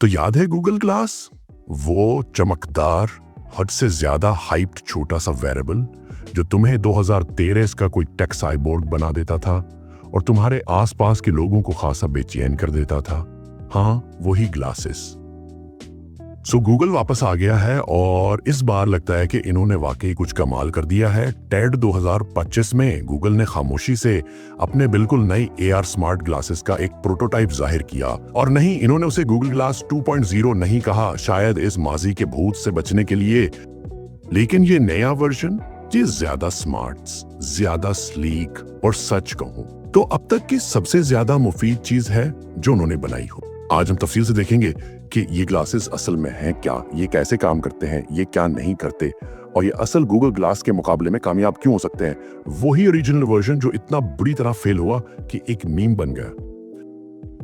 तो याद है गूगल ग्लास, वो चमकदार, हद से ज्यादा हाइप्ड छोटा सा वेरेबल जो तुम्हें 2013 का कोई टेक साइबोर्ग बना देता था और तुम्हारे आसपास के लोगों को खासा बेचैन कर देता था। हाँ, वही ग्लासेस। सो गूगल वापस आ गया है और इस बार लगता है कि इन्होंने वाकई कुछ कमाल कर दिया है। टेड 2025 में गूगल ने खामोशी से अपने बिल्कुल नई AR स्मार्ट ग्लासेस का एक प्रोटोटाइप जाहिर किया, और नहीं, इन्होंने उसे गूगल ग्लास 2.0 नहीं कहा, शायद इस माजी के भूत से बचने के लिए। लेकिन ये नया वर्जन, ये ज्यादा स्मार्ट, ज्यादा स्लीक और सच कहूं तो अब तक की सबसे ज्यादा मुफीद चीज है जो उन्होंने बनाई हो। आज हम तफसील से देखेंगे कि ये ग्लासेस असल में हैं क्या, ये कैसे काम करते हैं, ये क्या नहीं करते, और ये असल गूगल ग्लास के मुकाबले में कामयाब क्यों हो सकते हैं। वही ओरिजिनल वर्जन जो इतना बुरी तरह फेल हुआ कि एक मीम बन गया।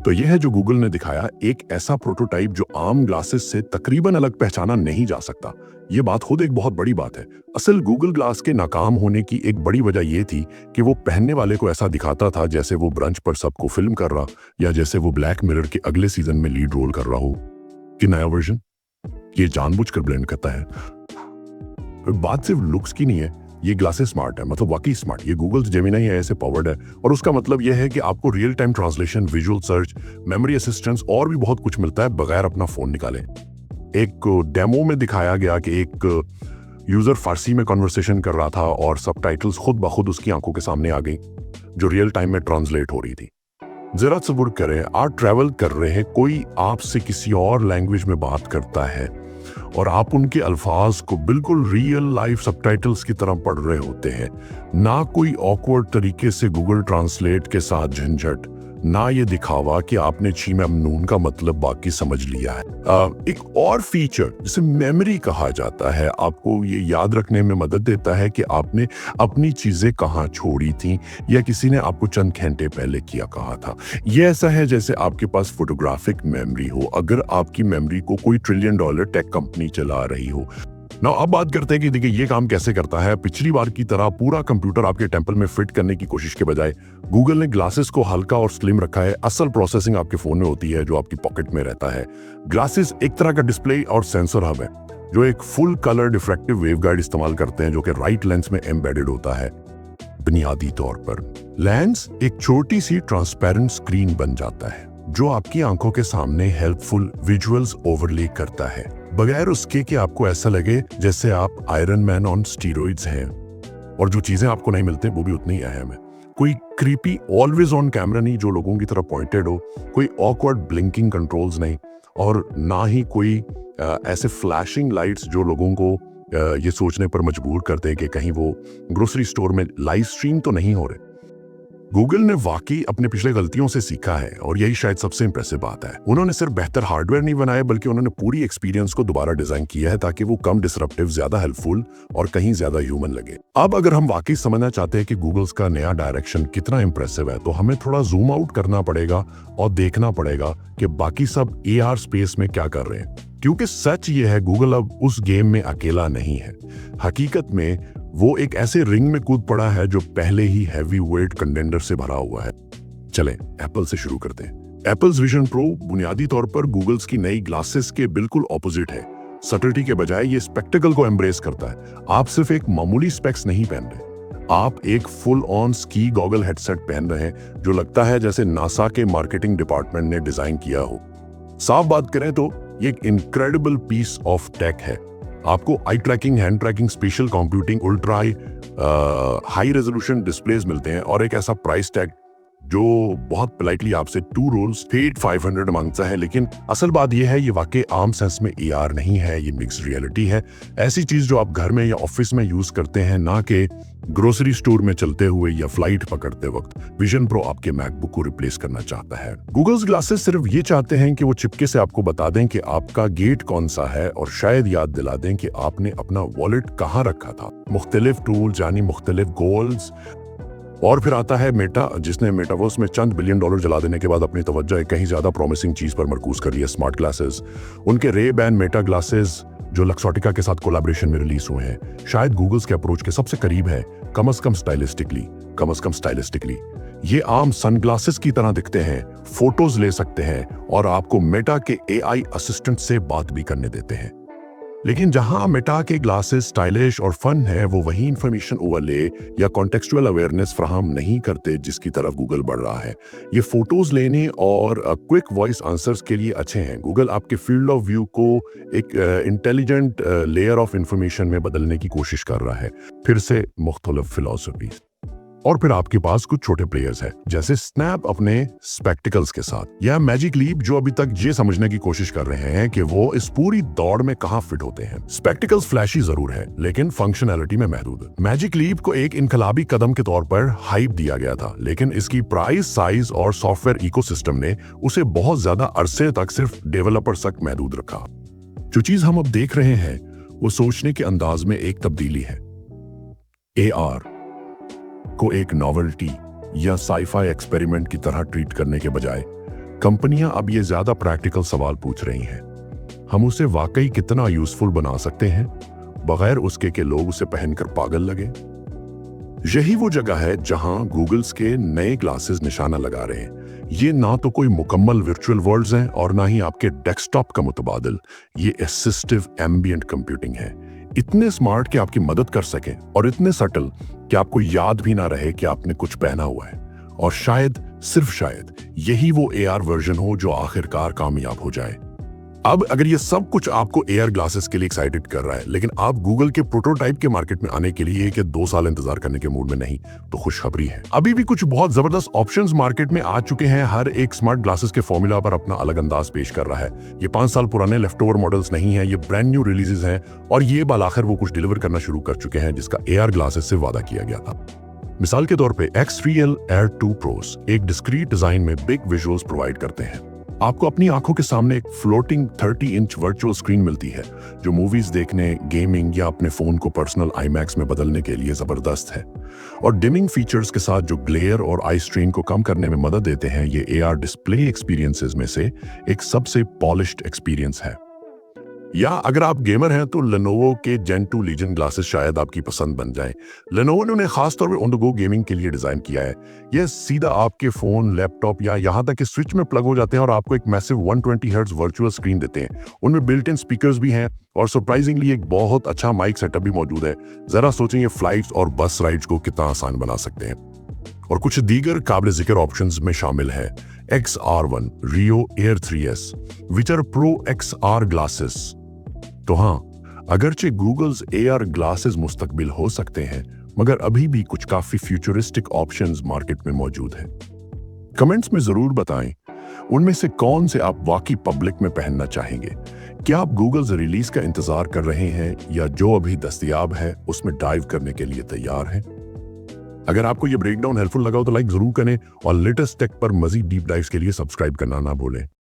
तो यह है जो गूगल ने दिखाया, एक ऐसा प्रोटोटाइप जो आम ग्लासेस से तकरीबन अलग पहचाना नहीं जा सकता। ये बात खुद एक बहुत बड़ी बात है। असल गूगल ग्लास के नाकाम होने की एक बड़ी वजह यह थी कि वो पहनने वाले को ऐसा दिखाता था जैसे वो ब्रंच पर सबको फिल्म कर रहा, या जैसे वो ब्लैक मिरर के अगले सीजन में लीड रोल कर रहा हो। कि नया वर्जन ये जानबूझकर ब्लेंड करता है। बात सिर्फ लुक्स की नहीं है, ये ग्लासेस स्मार्ट है, मतलब वाकई स्मार्ट। ये गूगल जेमिनी है ऐसे पावर्ड है, और उसका मतलब यह है कि आपको real time translation, visual search, memory assistance और भी बहुत कुछ मिलता है बगैर अपना फोन निकाले। एक डेमो में दिखाया गया कि एक यूजर फारसी में कन्वर्सेशन कर रहा था और सबटाइटल्स खुद ब खुद उसकी आंखों के सामने आ गई, जो रियल टाइम में ट्रांसलेट हो रही थी। जरा तसव्वुर करें, आप ट्रैवल कर रहे हैं, कोई आपसे किसी और लैंग्वेज में बात करता है और आप उनके अल्फाज को बिल्कुल रियल लाइफ सबटाइटल्स की तरह पढ़ रहे होते हैं। ना कोई ऑकवर्ड तरीके से गूगल ट्रांसलेट के साथ झंझट, ना ये दिखावा कि आपने छी ममनून का मतलब बाकी समझ लिया है। एक और फीचर जिसे मेमोरी कहा जाता है, आपको ये याद रखने में मदद देता है कि आपने अपनी चीजें कहाँ छोड़ी थी या किसी ने आपको चंद घंटे पहले किया कहा था। ये ऐसा है जैसे आपके पास फोटोग्राफिक मेमोरी हो, अगर आपकी मेमोरी को कोई $1 ट्रिलियन टेक कंपनी चला रही हो। ना अब बात करते हैं कि देखिए ये काम कैसे करता है। पिछली बार की तरह पूरा कंप्यूटर आपके टेम्पल में फिट करने की कोशिश के बजाय गूगल ने ग्लासेस को हल्का और स्लिम रखा है। असल प्रोसेसिंग आपके फोन में होती है जो आपकी पॉकेट में रहता है। ग्लासेस एक तरह का डिस्प्ले और सेंसर हब है जो एक फुल कलर डिफ्रैक्टिव वेवगाइड इस्तेमाल करते हैं, जो कि राइट लेंस में एम्बेडेड होता है। बुनियादी तौर पर लेंस एक छोटी सी ट्रांसपेरेंट स्क्रीन बन जाता है जो आपकी आंखों के सामने हेल्पफुल विजुअल्स ओवरले करता है, बगैर उसके कि आपको ऐसा लगे जैसे आप आयरन मैन ऑन स्टीरॉइड्स हैं। और जो चीजें आपको नहीं मिलते वो भी उतनी ही अहम है। कोई क्रीपी ऑलवेज ऑन कैमरा नहीं जो लोगों की तरफ पॉइंटेड हो, कोई ऑकवर्ड ब्लिंकिंग कंट्रोल्स नहीं, और ना ही कोई ऐसे फ्लैशिंग लाइट्स जो लोगों को ये सोचने पर मजबूर करते हैं कि कहीं वो ग्रोसरी स्टोर में लाइव स्ट्रीम तो नहीं हो रहे। गूगल ने वाकई अपने पिछले गलतियों से सीखा है, और यही शायद सबसे इंप्रेसिव बात है। उन्होंने सिर्फ बेहतर हार्डवेयर नहीं बनाया, बल्कि उन्होंने पूरी एक्सपीरियंस को दोबारा डिजाइन किया है ताकि वो कम डिसरप्टिव, ज्यादा हेल्पफुल और कहीं ज्यादा ह्यूमन लगे। अब अगर हम वाकई समझना चाहते हैं कि गूगल्स का नया डायरेक्शन कितना इंप्रेसिव है, तो हमें थोड़ा जूम आउट करना पड़ेगा और देखना पड़ेगा कि बाकी सब AR स्पेस में क्या कर रहे हैं। क्योंकि सच ये है, गूगल अब उस गेम में अकेला नहीं है। हकीकत में वो एक ऐसे रिंग में कूद पड़ा है जो पहले ही हैवी वेट कंटेंडर से भरा हुआ है। चलें एप्पल से शुरू करते हैं। एप्पल्स विजन प्रो बुनियादी तौर पर गूगल्स की नई ग्लासेस के बिल्कुल ऑपोजिट है। सटलिटी के बजाय ये स्पेक्टिकल को एम्ब्रेस करता है। आप सिर्फ एक मामूली स्पेक्स नहीं पहन रहे, आप एक full on ski goggle headset पहन रहे हैं जो लगता है जैसे नासा के मार्केटिंग डिपार्टमेंट ने डिजाइन किया हो। साफ बात करें तो ये एक इनक्रेडिबल पीस ऑफ टेक है। आपको eye tracking, hand tracking, spatial computing, ultra high resolution displays मिलते हैं, और एक ऐसा प्राइस टैग जो बहुत पोलाइटली आपसे 2 रोल्स पेड 500 मांगता है। लेकिन असल बात यह है, ये वाकई आम सेंस में AR नहीं है, ये मिक्स्ड रियलिटी है। ऐसी चीज जो आप घर में या ऑफिस में यूज करते हैं, ना कि ग्रोसरी स्टोर में चलते हुए या फ्लाइट पकड़ते वक्त। विजन प्रो आपके मैकबुक को रिप्लेस करना चाहता है। गूगल्स ग्लासेस सिर्फ ये चाहते हैं कि वो चिपके से आपको बता दें कि आपका गेट कौन सा है, और शायद याद दिला दें कि आपने अपना वॉलेट कहाँ रखा था। मुख्तलिफ टूल्स यानी मुख्तलिफ गोल्स। और फिर आता है मेटा, जिसने मेटावर्स में चंद $1 बिलियन जला देने के बाद अपनी तवज्जो एक कहीं ज्यादा प्रॉमिसिंग चीज पर मरकूज कर लिया, स्मार्ट ग्लासेस। उनके रे-बैन मेटा ग्लासेस जो लक्सॉटिका के साथ कोलैबोरेशन में रिलीज हुए हैं, शायद गूगल्स के अप्रोच के सबसे करीब है, कम से कम स्टाइलिस्टिकली। ये आम सनग्लासेस की तरह दिखते हैं, फोटोज ले सकते हैं और आपको मेटा के एआई असिस्टेंट से बात भी करने देते हैं। लेकिन जहां मेटा के ग्लासेस स्टाइलिश और फन है, वो वही इंफॉर्मेशन ओवरले या कॉन्टेक्सचुअल अवेयरनेस फ्राहम नहीं करते जिसकी तरफ गूगल बढ़ रहा है। ये फोटोज लेने और क्विक वॉइस आंसर्स के लिए अच्छे हैं। गूगल आपके फील्ड ऑफ व्यू को एक इंटेलिजेंट लेयर ऑफ इंफॉर्मेशन में बदलने की कोशिश कर रहा है, फिर से मुख्तलिफ फिलॉसफी। और फिर आपके पास कुछ छोटे प्लेयर्स हैं, जैसे स्नैप अपने स्पेक्टिकल्स के साथ, या मैजिक लीप जो अभी तक ये समझने की कोशिश कर रहे हैं कि वो इस पूरी दौड़ में कहां फिट होते हैं। स्पेक्टिकल्स फ्लैशी जरूर है, लेकिन फंक्शनैलिटी में महदूद। मैजिक लीप को एक इनकलाबी कदम के तौर पर हाइप दिया गया था, लेकिन इसकी प्राइस, साइज और सॉफ्टवेयर इकोसिस्टम ने उसे बहुत ज्यादा अरसे तक सिर्फ डेवलपर्स तक महदूद रखा। जो चीज हम अब देख रहे हैं वो सोचने के अंदाज में एक तब्दीली है। AR को एक नॉवेल्टी या साइफाई एक्सपेरिमेंट की तरह ट्रीट करने के बजाय कंपनियां अब ये ज्यादा प्रैक्टिकल सवाल पूछ रही हैं। हम उसे वाकई कितना यूजफुल बना सकते हैं बगैर उसके कि लोग उसे पहनकर पागल लगे? यही वो जगह है जहां गूगल्स के नए ग्लासेस निशाना लगा रहे हैं। ये ना तो कोई मुकम्मल वर्चुअल वर्ल्ड्स हैं और ना ही आपके डेस्कटॉप का मुतबादिल। ये असिस्टिव एम्बिएंट कंप्यूटिंग है, इतने स्मार्ट कि आपकी मदद कर सके और इतने सटल कि आपको याद भी ना रहे कि आपने कुछ पहना हुआ है। और शायद, सिर्फ शायद, यही वो AR वर्जन हो जो आखिरकार कामयाब हो जाए। अब अगर ये सब कुछ आपको AR ग्लासेस के लिए एक्साइटेड कर रहा है, लेकिन आप गूगल के प्रोटोटाइप के मार्केट में आने के लिए 2 साल इंतजार करने के मूड में नहीं, तो खुशखबरी है, अभी भी कुछ बहुत जबरदस्त ऑप्शंस मार्केट में आ चुके हैं। हर एक स्मार्ट ग्लासेस के फॉर्मूला पर अपना अलग अंदाज पेश कर रहा है। ये 5 साल पुराने लेफ्ट ओवर मॉडल्स नहीं है, ये ब्रांड न्यू रिलीजेस हैं और ये बालाखिर वो कुछ डिलीवर करना शुरू कर चुके हैं जिसका AR ग्लासेस से वादा किया गया था। मिसाल के तौर पे X3L Air 2 Pros एक डिस्क्रीट डिजाइन में बिग विजुअल्स प्रोवाइड करते हैं। आपको अपनी आंखों के सामने एक फ्लोटिंग 30 इंच वर्चुअल स्क्रीन मिलती है जो मूवीज देखने, गेमिंग या अपने फोन को पर्सनल IMAX में बदलने के लिए जबरदस्त है। और डिमिंग फीचर्स के साथ जो ग्लेयर और आई स्ट्रेन को कम करने में मदद देते हैं, ये AR डिस्प्ले एक्सपीरियंसेस में से एक सबसे पॉलिश्ड एक्सपीरियंस है। या अगर आप गेमर हैं तो Lenovo के Gen 2 Legion ग्लासेस शायद आपकी पसंद बन जाएं। Lenovo ने उन्हें खास तौर पे ऑन द गो गेमिंग के लिए डिजाइन किया है। यह सीधा आपके फोन, लैपटॉप या यहाँ तक कि स्विच में प्लग हो जाते हैं और आपको एक मैसिव 120 हर्ट्ज वर्चुअल स्क्रीन देते हैं। उनमें बिल्ट इन स्पीकर्स भी हैं और सरप्राइजिंगली एक बहुत अच्छा माइक सेटअप भी मौजूद है। जरा सोचें ये फ्लाइट्स और बस राइड्स को कितना आसान बना सकते हैं। और कुछ दीगर काबिल जिक्र ऑप्शंस में शामिल है XR1 Rio Air 3S, which are Pro XR glasses। तो हाँ, अगरचे गूगल्स AR ग्लासेस मुस्तकबिल हो सकते हैं, मगर अभी भी कुछ काफी फ्यूचरिस्टिक ऑप्शंस मार्केट में मौजूद हैं। कमेंट्स में जरूर बताएं उनमें से कौन से आप वाकई पब्लिक में पहनना चाहेंगे। क्या आप गूगल्स रिलीज का इंतजार कर रहे हैं या जो अभी दस्तयाब है उसमें डाइव करने के लिए तैयार हैं? अगर आपको यह ब्रेकडाउन हेल्पफुल लगा हो तो लाइक जरूर करें और लेटेस्ट टेक पर मजीद डीप डाइव्स के लिए सब्सक्राइब करना ना भूलें।